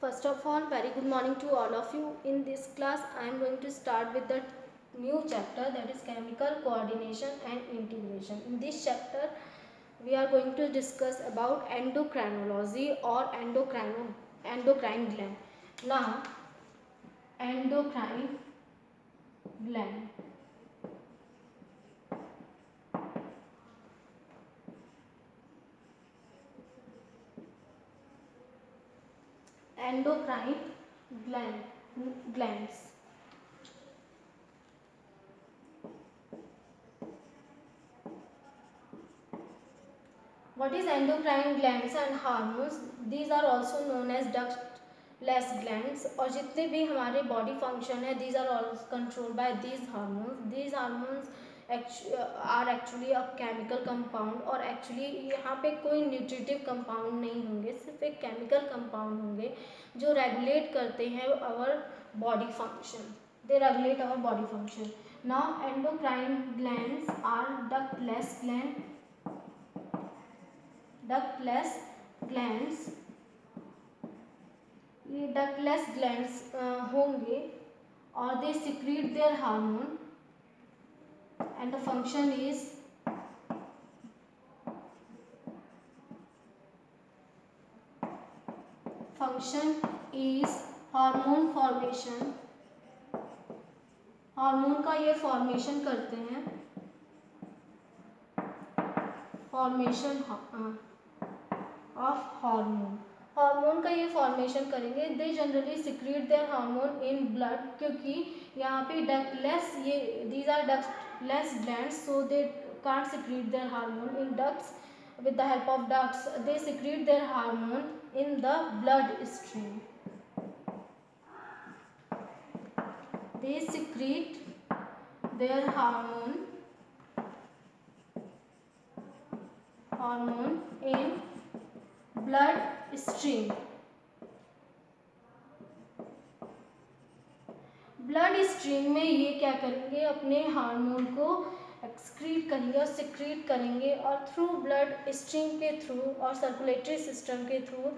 First of all, very good morning to all of you. In this class, I am going to start with the new chapter, that is chemical coordination and integration. In this chapter, we are going to discuss about endocrinology or endocrine gland. Now, endocrine gland. Endocrine glands. What is endocrine glands and hormones? These are also known as ductless glands. और जितने भी हमारे body function है, these are all controlled by these hormones. These hormones are actually a chemical compound, और actually यहाँ पे कोई nutritive compound नहीं होंगे, सिर्फ एक केमिकल कंपाउंड होंगे जो रेगुलेट करते हैं our body function. They regulate our body function. Now endocrine glands are ductless glands. ये ductless glands होंगे और they secrete their hormone and the function is hormone formation. Hormone का ये फॉर्मेशन करते हैं, फॉर्मेशन ऑफ हार्मोन का ये formation करेंगे. They generally secrete their hormone in blood, क्योंकि यहाँ पे डक्टलेस, ये these are ductless glands, so they can't secrete their hormone in ducts. with the help of ducts they secrete their hormone in the blood stream. They secrete their hormone in blood stream. Blood stream में ये क्या करेंगे, अपने hormone को excrete करेंगे और secrete करेंगे, और थ्रू ब्लड स्ट्रीम के थ्रू और सर्कुलेटरी सिस्टम के थ्रू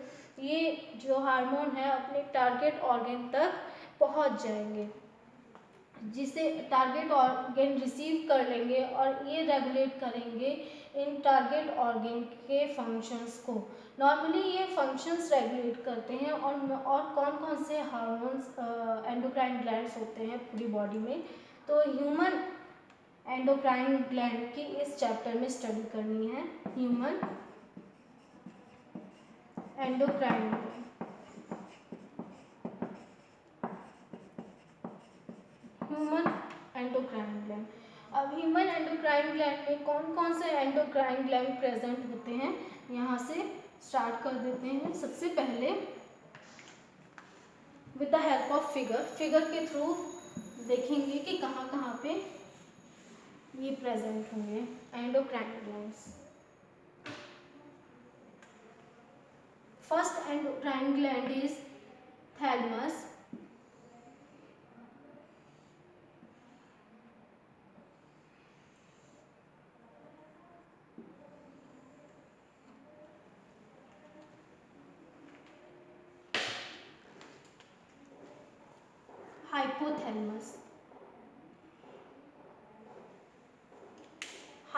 ये जो हार्मोन है अपने टारगेट ऑर्गन तक पहुंच जाएंगे, जिसे टारगेट ऑर्गन रिसीव कर लेंगे और ये रेगुलेट करेंगे इन टारगेट ऑर्गन के फंक्शंस को. नॉर्मली ये फंक्शंस रेगुलेट करते हैं. और कौन कौन से हार्मोन्स एंडोक्राइन ग्लैंड्स होते हैं पूरी बॉडी में, तो ह्यूमन एंडोक्राइन ग्लैंड की इस चैप्टर में स्टडी करनी है. Human endocrine gland. अब ह्यूमन एंडोक्राइन ग्लैंड में कौन कौन से एंडोक्राइन ग्लैंड प्रेजेंट होते हैं, यहाँ से स्टार्ट कर देते हैं. सबसे पहले with the help of figure के थ्रू देखेंगे कि कहाँ कहाँ पे ये प्रेजेंट होंगे endocrine glands. First endocrine gland is thalamus.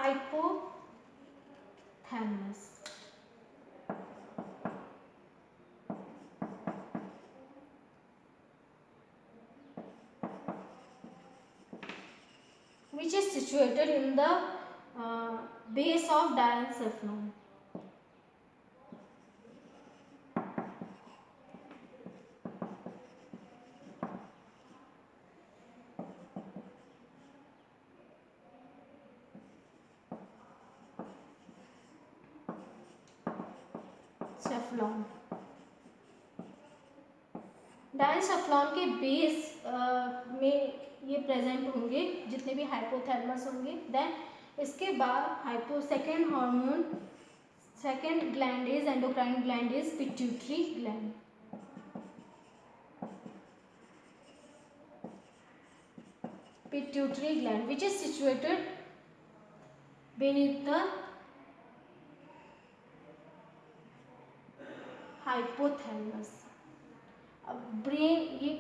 hypothalamus. Which is situated in the base of diencephalon. डायसेफ्लॉन के बेस में ये प्रेजेंट होंगे जितने भी हाइपोथैलेमस होंगे. देन इसके बाद second gland is endocrine gland is pituitary gland. Pituitary gland which is situated beneath the hypothalamus. अब ब्रेन, ये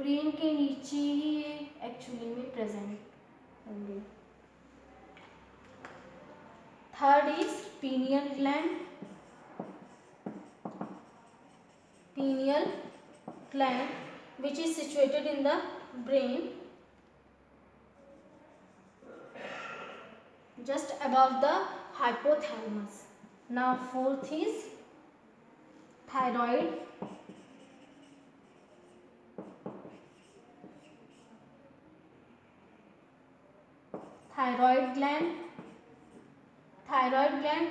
ब्रेन के नीचे ही ये एक्चुअली में प्रेजेंट होंगे। Third is pineal gland. Pineal gland, which is situated in the brain just above the hypothalamus. Now fourth is thyroid. Thyroid gland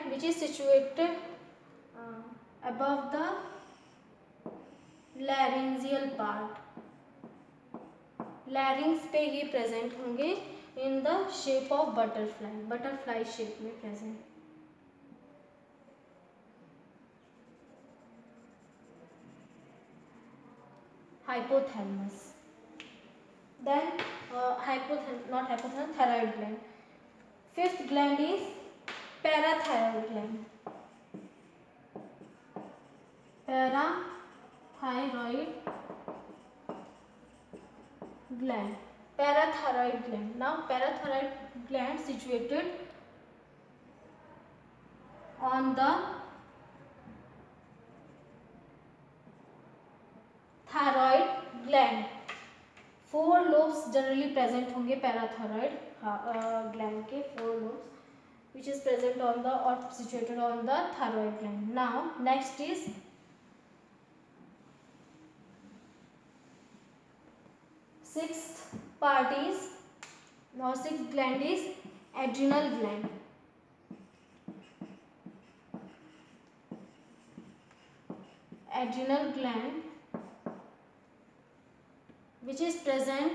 which is situated above the laryngeal part. Larynx पे ये present होंगे in the shape of butterfly shape में present. Hypothalamus, then thyroid gland. Fifth gland is parathyroid gland. Parathyroid gland. Now parathyroid gland situated on the thyroid gland. 4 lobes generally present होंगे parathyroid gland के 4 lobes which is present on the or situated on the thyroid gland. Now next is sixth part is, now sixth gland is adrenal gland. Adrenal gland which is present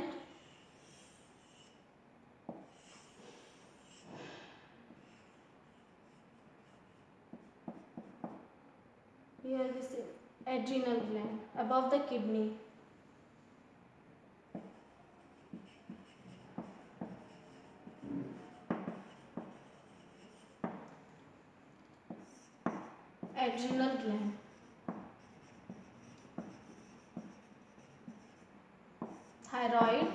here, this is adrenal gland above the kidney. Adrenal gland. Thyroid,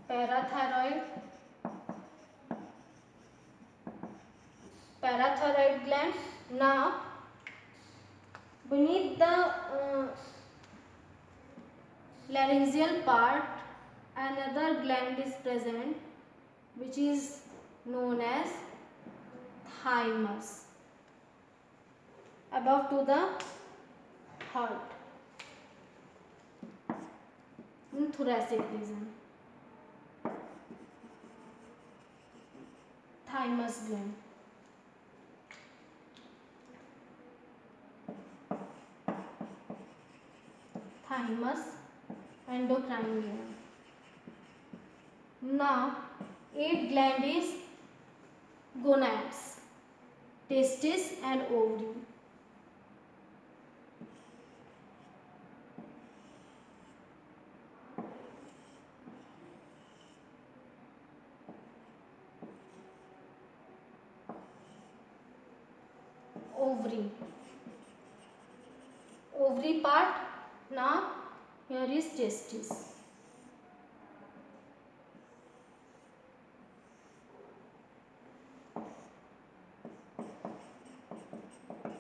parathyroid gland. Now beneath the laryngeal part another gland is present which is known as thymus, above to the heart in thoracic region. Thymus gland. Thymus, endocrine gland. Now 8th gland is gonads, testis and ovary. Ovary part. Now here is testis.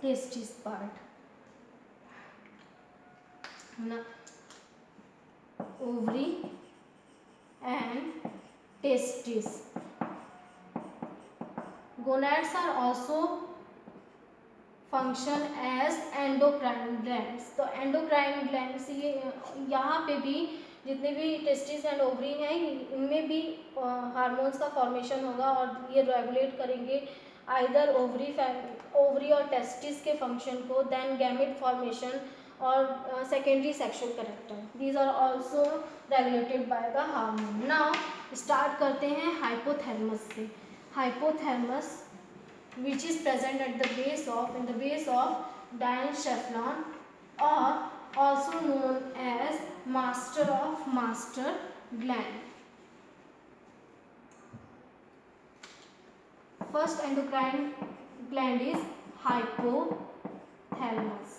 Testis part. Now ovary and testis. Gonads are also function as endocrine glands. तो endocrine glands ये यहाँ पे भी जितने भी testis and ovary हैं इनमें भी हार्मोन्स का फॉर्मेशन होगा और ये रेगुलेट करेंगे आइदर ओवरी और टेस्टिस के फंक्शन को, देन गैमेट फॉर्मेशन और secondary sexual character, these are also regulated by the hormone. Now start करते हैं हाइपोथैलेमस से। Hypothalamus which is present at the base of diencephalon or also known as master gland. First endocrine gland is hypothalamus.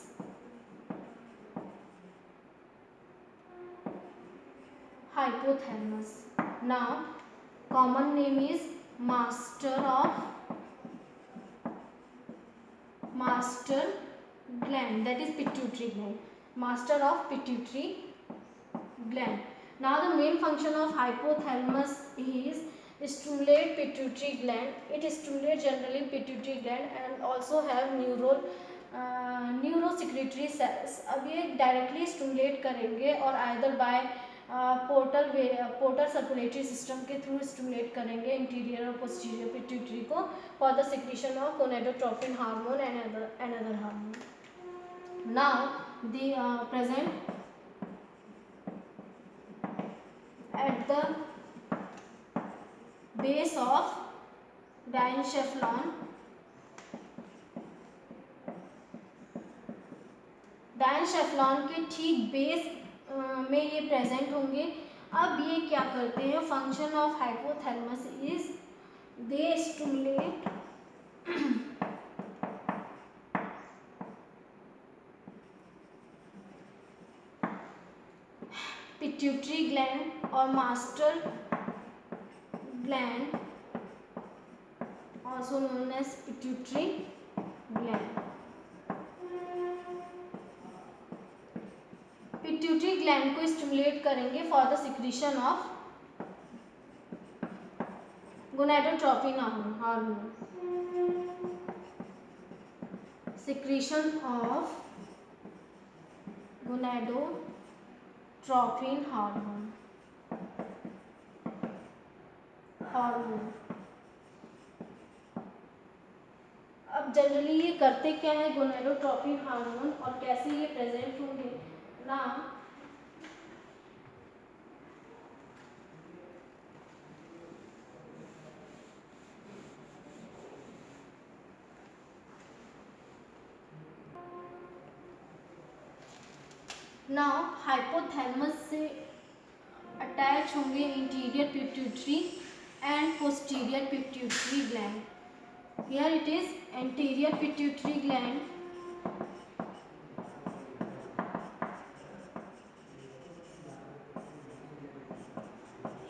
Hypothalamus. Now common name is master gland, that is pituitary gland. Master of pituitary gland. Now the main function of hypothalamus is stimulate pituitary gland. It stimulates generally pituitary gland and also have neurosecretory cells. अब ये directly stimulate करेंगे और either bye portal circulatory system के through stimulate करेंगे interior और posterior pituitary को for the secretion of gonadotropin hormone and another hormone. Now the present at the base of diencephalon. Diencephalon के ठीक बेस में ये प्रेजेंट होंगे. अब ये क्या करते हैं, function of hypothalamus is they stimulate pituitary gland और master gland also known as pituitary gland. Pituitary gland को स्टिमुलेट करेंगे for the secretion of gonadotropin hormone. Secretion of gonadotropin hormone. अब जनरली ये करते क्या है गोनाडोट्रोपिन हार्मोन और कैसे ये प्रेजेंट होंगे ना. नाउ हाइपोथैलेमस से अटैच होंगे interior pituitary and posterior pituitary gland. Here it is anterior pituitary gland,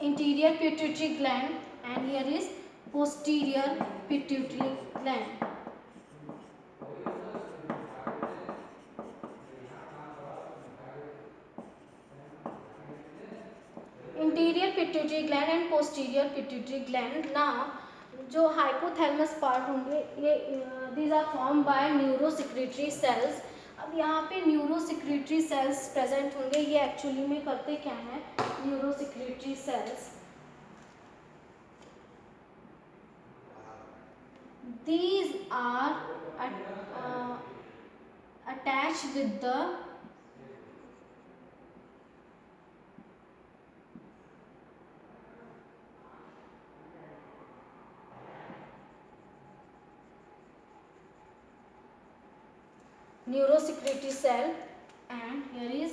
anterior pituitary gland, and here is posterior pituitary gland. Anterior pituitary gland and posterior pituitary gland. Now जो hypothalamus part होंगे ये these are form by neurosecretory cells. अब यहाँ पे neurosecretory cells present होंगे. ये actually में करते क्या है neurosecretory cells. These are attached with the neurosecretory cell, and here is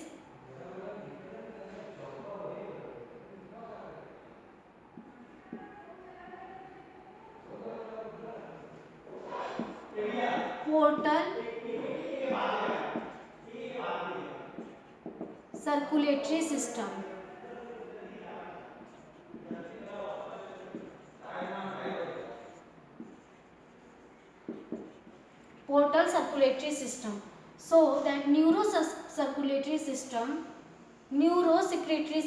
portal circulatory system. Portal circulatory system. So that neurosecretory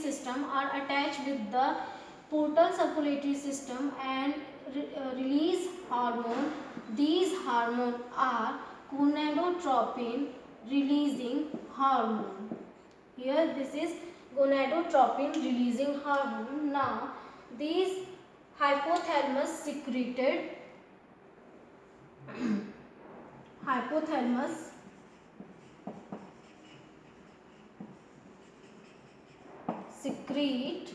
system are attached with the portal circulatory system and release hormone. These hormone are gonadotropin releasing hormone. Here this is gonadotropin releasing hormone. Now these hypothalamus secrete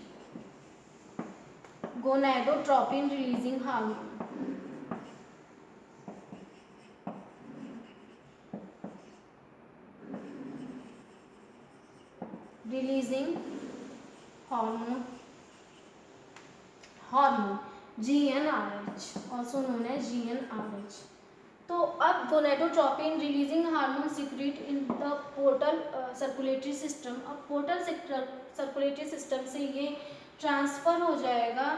gonadotropin releasing hormone. Releasing hormone GnRH, also known as GnRH. तो अब gonadotropin releasing hormone secret in the portal circulatory system, अब portal circulatory system से ये transfer हो जाएगा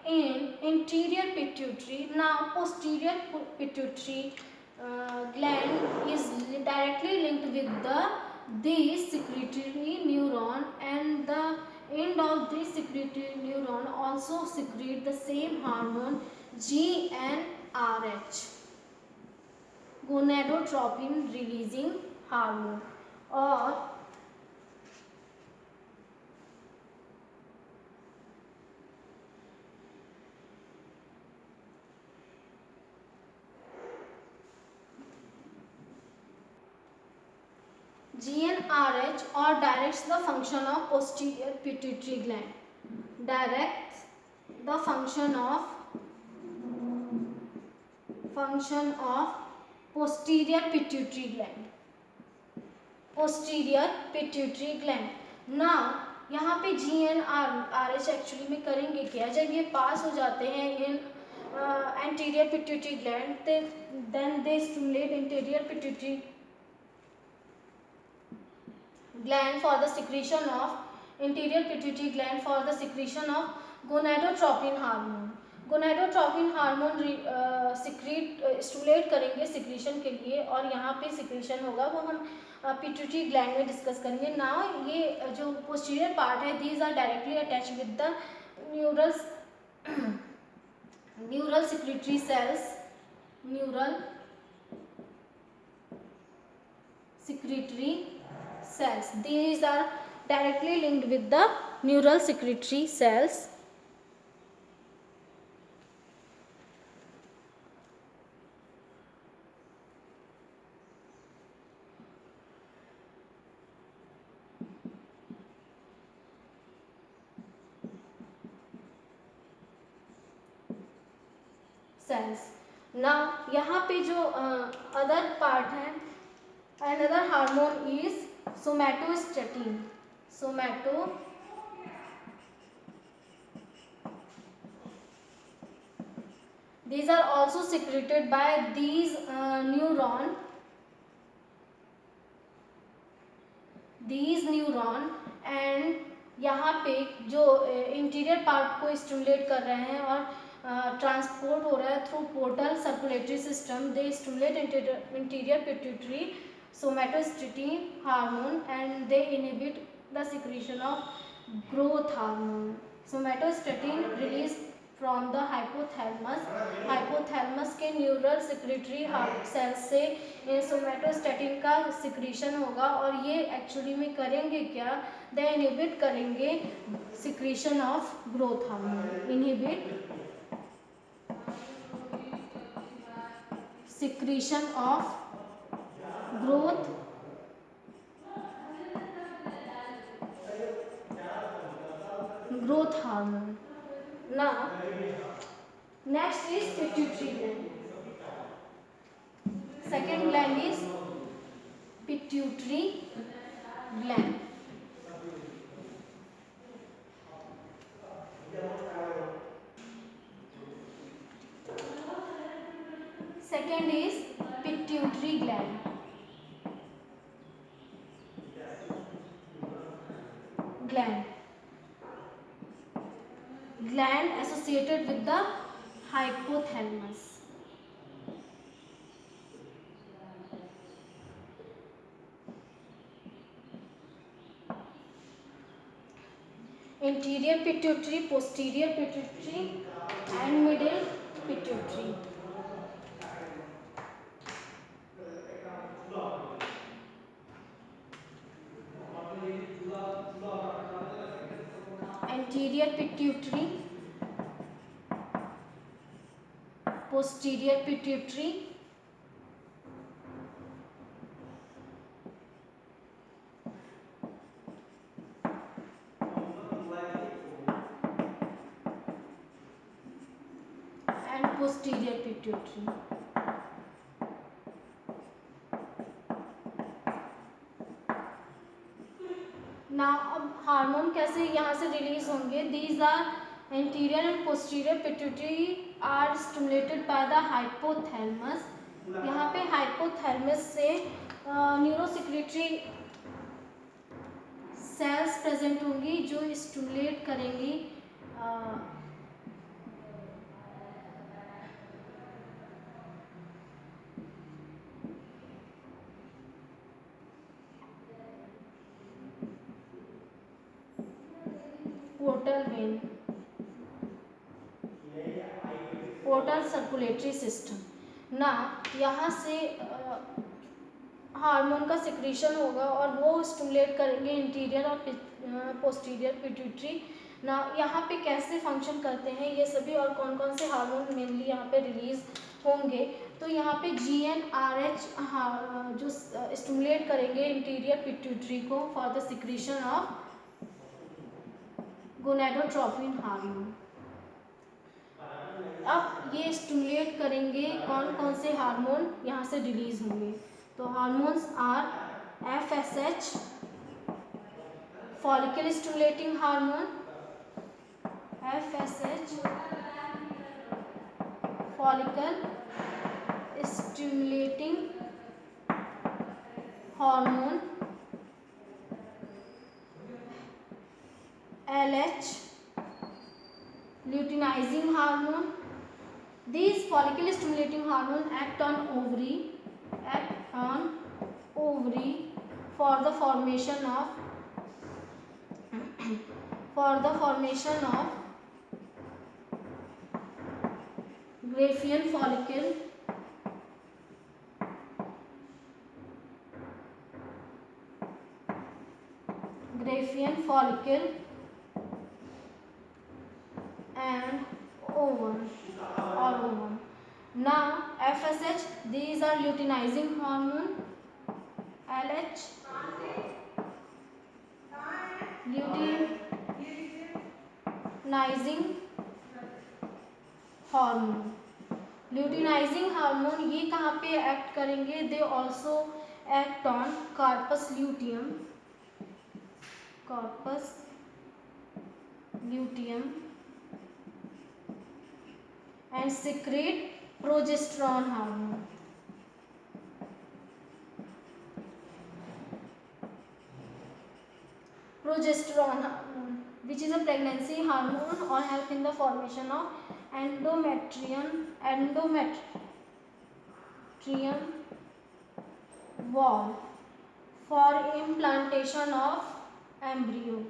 in interior pituitary. Now posterior pituitary gland is directly linked with the secretory neuron, and the end of the secretory neuron also secrete the same hormone GnRH, gonadotropin releasing hormone. और GnRH or directs the function of posterior pituitary gland, directs the function of posterior pituitary gland, posterior pituitary gland. Now यहाँ पे GnRH actually में करेंगे क्या, जब ये पास हो जाते हैं इन anterior pituitary gland, then they stimulate anterior pituitary gland for the secretion of anterior pituitary gland for the secretion of gonadotropin hormone. Gonadotropin hormone secrete stimulate करेंगे सिक्रीशन के लिए, और यहाँ पे सिक्रीशन होगा वो हम पिट्यूटरी ग्लैंड में डिस्कस करेंगे. नाउ ये जो पोस्टीरियर पार्ट है, these are directly attach with the neural secretory cells, neural secretory cells. These are directly linked with the neural secretory cells. Now यहाँ पे जो अदर पार्ट है, another hormone is somatostatin. These are also secreted by these neuron. And यहाँ पे जो interior part को stimulate कर रहे हैं और ट्रांसपोर्ट हो रहा है through portal circulatory system, they stimulate interior pituitary somatostatin hormone and they inhibit the secretion of growth hormone. Somatostatin released from the hypothalamus. hypothalamus के न्यूरल सेक्रेटरी सेल्स से सोमेटोस्टेटिन का सिक्रीशन होगा, और ये एक्चुअली में करेंगे क्या, दे इनहिबिट करेंगे secretion of growth hormone, inhibit secretion of growth hormone. Now next is pituitary gland. Second gland is pituitary gland. Second is pituitary gland. Gland associated with the hypothalamus. Anterior pituitary, posterior pituitary and middle pituitary. Anterior pituitary, posterior pituitary and posterior pituitary. Now अब hormone कैसे यहाँ से release होंगे, these are anterior and posterior pituitary are stimulated by the hypothalamus. यहाँ पे hypothalamus से neurosecretory cells present होंगी जो स्टिमुलेट करेंगी portal vein, portal circulatory system ना। यहाँ से हार्मोन का सिक्रीशन होगा और वो स्टिमुलेट करेंगे इंटीरियर और पोस्टीरियर पिट्यूटरी ना। यहाँ पे कैसे फंक्शन करते हैं ये सभी और कौन कौन से हार्मोन मेनली यहाँ पे रिलीज होंगे, तो यहाँ पे GnRH जो स्टिमुलेट करेंगे इंटीरियर पिट्यूटरी को for the secretion of gonadotropin hormone. अब ये स्टिमुलेट करेंगे कौन कौन से हार्मोन यहाँ से रिलीज होंगे, तो hormones are FSH follicle stimulating hormone, FSH follicle stimulating hormone, LH luteinizing hormone. These follicle stimulating hormone act on ovary for the formation of Graafian follicle, and ovum or ovum. Now FSH, these are luteinizing hormone, LH luteinizing हार्मोन। Luteinizing hormone ये कहाँ पे act करेंगे, they also act on corpus luteum and secrete progesterone hormone. Progesterone hormone, which is a pregnancy hormone or help in the formation of endometrium wall for implantation of embryo,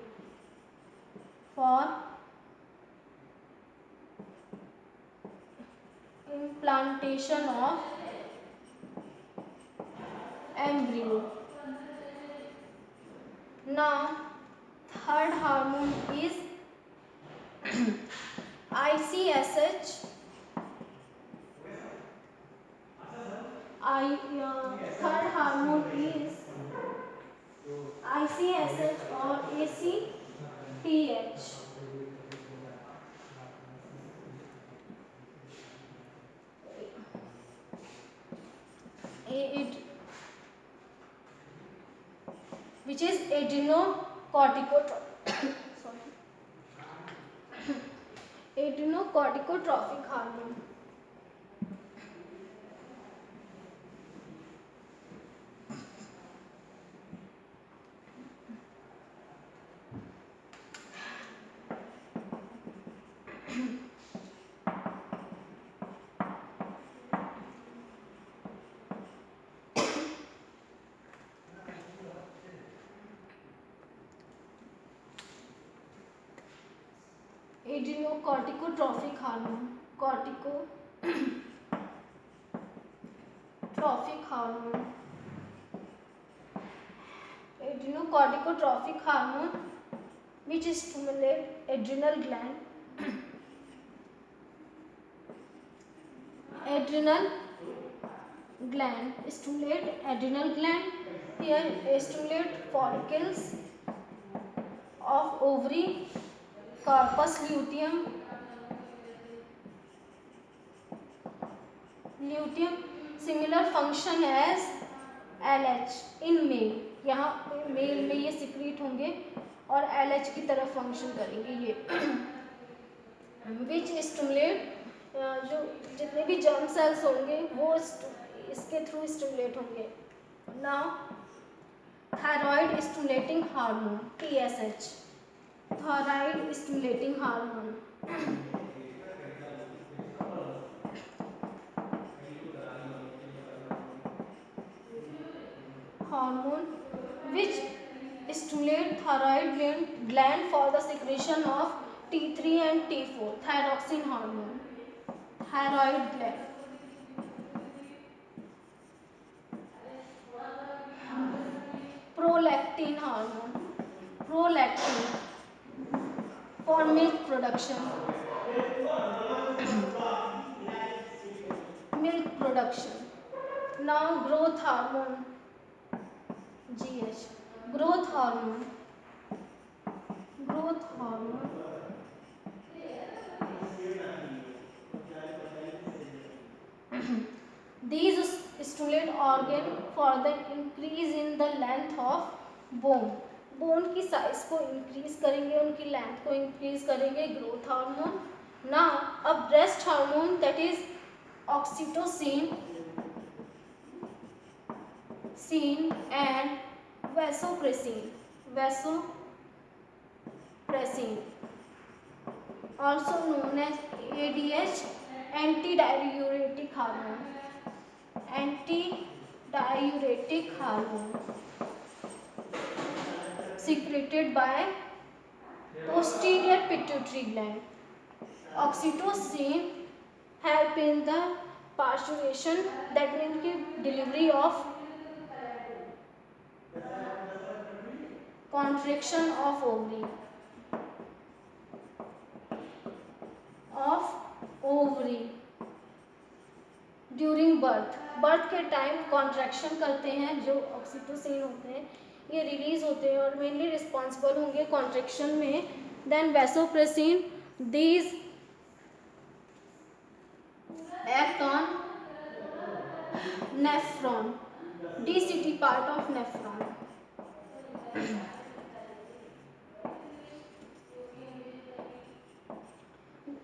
Now third hormone is ICSH. Third hormone is ICSH or ACTH. Which is adrenocorticotropic hormone. Adrenocorticotropic hormone, adrenocorticotropic hormone which stimulate adrenal gland, stimulate adrenal gland. Here stimulate follicles of ovary, corpus luteum, similar function as LH in male. यहाँ mail में ये secrete होंगे और LH की तरफ function करेंगे ये विच stimulate जो जितने भी जर्म सेल्स होंगे वो इसके थ्रू स्टिमुलेट होंगे। Now thyroid stimulating hormone TSH, thyroid stimulating hormone hormone which stimulate thyroid gland for the secretion of T3 and T4, thyroxine hormone, thyroid gland, prolactin hormone, prolactin for milk production, milk production. Now growth hormone GH, growth hormone, growth hormone these stimulate organ for the increase in the length of bone, bone की size को increase करेंगे, उनकी length को increase करेंगे growth hormone. Now a breast hormone that is oxytocin and vasopressin, also known as ADH, antidiuretic hormone secreted by posterior pituitary gland. Oxytocin help in the parturition, that means delivery of contraction of ovary during birth के time contraction करते हैं, जो oxytocin होते हैं ये release होते हैं और मेनली रिस्पॉन्सिबल होंगे कॉन्ट्रैक्शन में। Then vasopressin, these act on nephron, DCT part of nephron.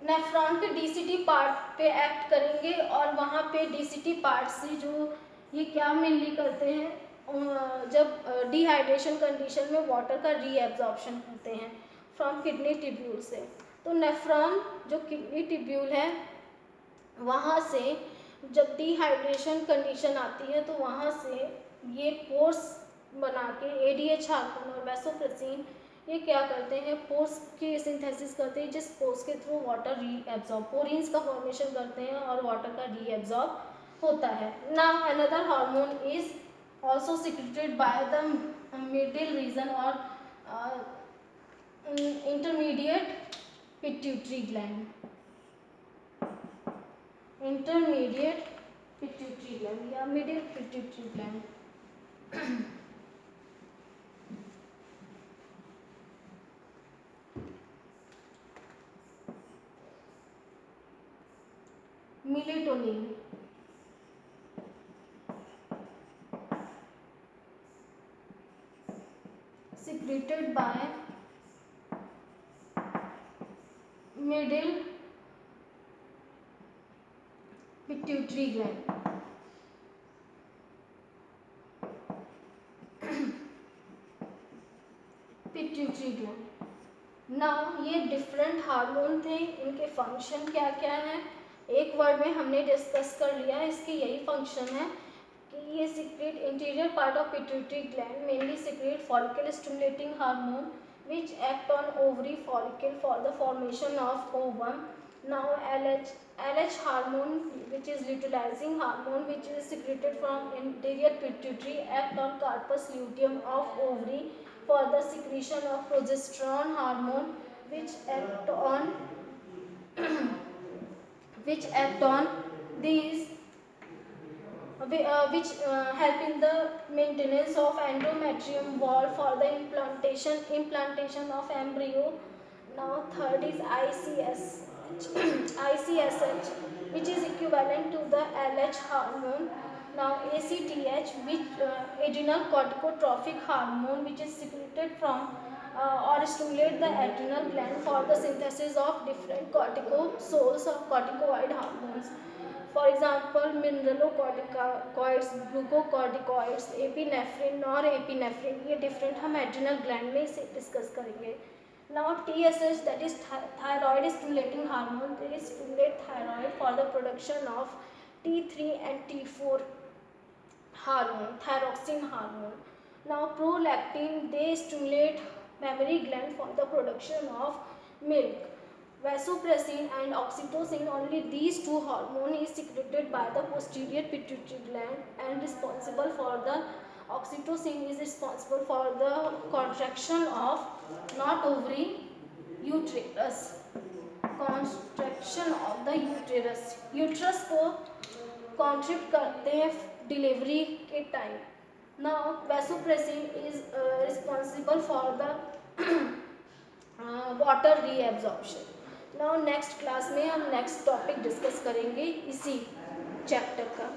Nephron के DCT पार्ट पे एक्ट करेंगे और वहाँ पे DCT पार्ट से जो ये क्या मेनली करते हैं, जब डिहाइड्रेशन कंडीशन में वाटर का रीएब्जॉर्प्शन करते हैं फ्रॉम किडनी टिब्यूल से। तो नेफ्रॉन जो किडनी टिब्यूल है वहाँ से जब डिहाइड्रेशन कंडीशन आती है तो वहाँ से ये पोर्स बना के ADH हार्मोन और वैसोप्रेसिन ये क्या करते हैं, पोर्स की सिंथेसिस करते हैं, जिस पोर्स के थ्रू वाटर रीएब्जॉर्ब, पोरिन्स का फॉर्मेशन करते हैं और वाटर का रीएब्जॉर्ब होता है। Now another hormone is also secreted by the middle region or intermediate pituitary gland, या middle pituitary gland। melatonin, secreted by middle pituitary gland। Pituitary gland. Now ये different hormone थे, इनके फंक्शन क्या क्या हैं एक वर्ड में हमने डिस्कस कर लिया। इसकी यही फंक्शन है कि ये secrete interior part of pituitary gland mainly secrete follicle stimulating hormone which act on ovary follicle for the formation of ovum. Now LH hormone, which is luteinizing hormone, which is secreted from interior pituitary, act on corpus luteum of ovary for the secretion of progesterone hormone, which act on these which help in the maintenance of endometrium wall for the implantation of embryo. Now third is ICSH, which is equivalent to the LH hormone. Now ACTH, which adrenal corticotrophic hormone, which is secreted from or stimulate the adrenal gland for the synthesis of different corticosols or corticoid hormones. For example, mineralocorticoids, glucocorticoids, epinephrine और epinephrine, ये different हम adrenal gland में इसे discuss करेंगे. Now TSH, that is thyroid stimulating hormone, they stimulate thyroid for the production of T3 and T4 hormone, thyroxine hormone. Now prolactin, they stimulate mammary gland for the production of milk. Vasopressin and oxytocin, only these two hormones is secreted by the posterior pituitary gland and responsible for the oxytocin is responsible for the contraction of not ovary, uterus, contraction of the uterus को contribute करते हैं delivery के time. Now vasopressin is responsible for the water reabsorption. Now next class में हम next topic discuss करेंगे इसी chapter का.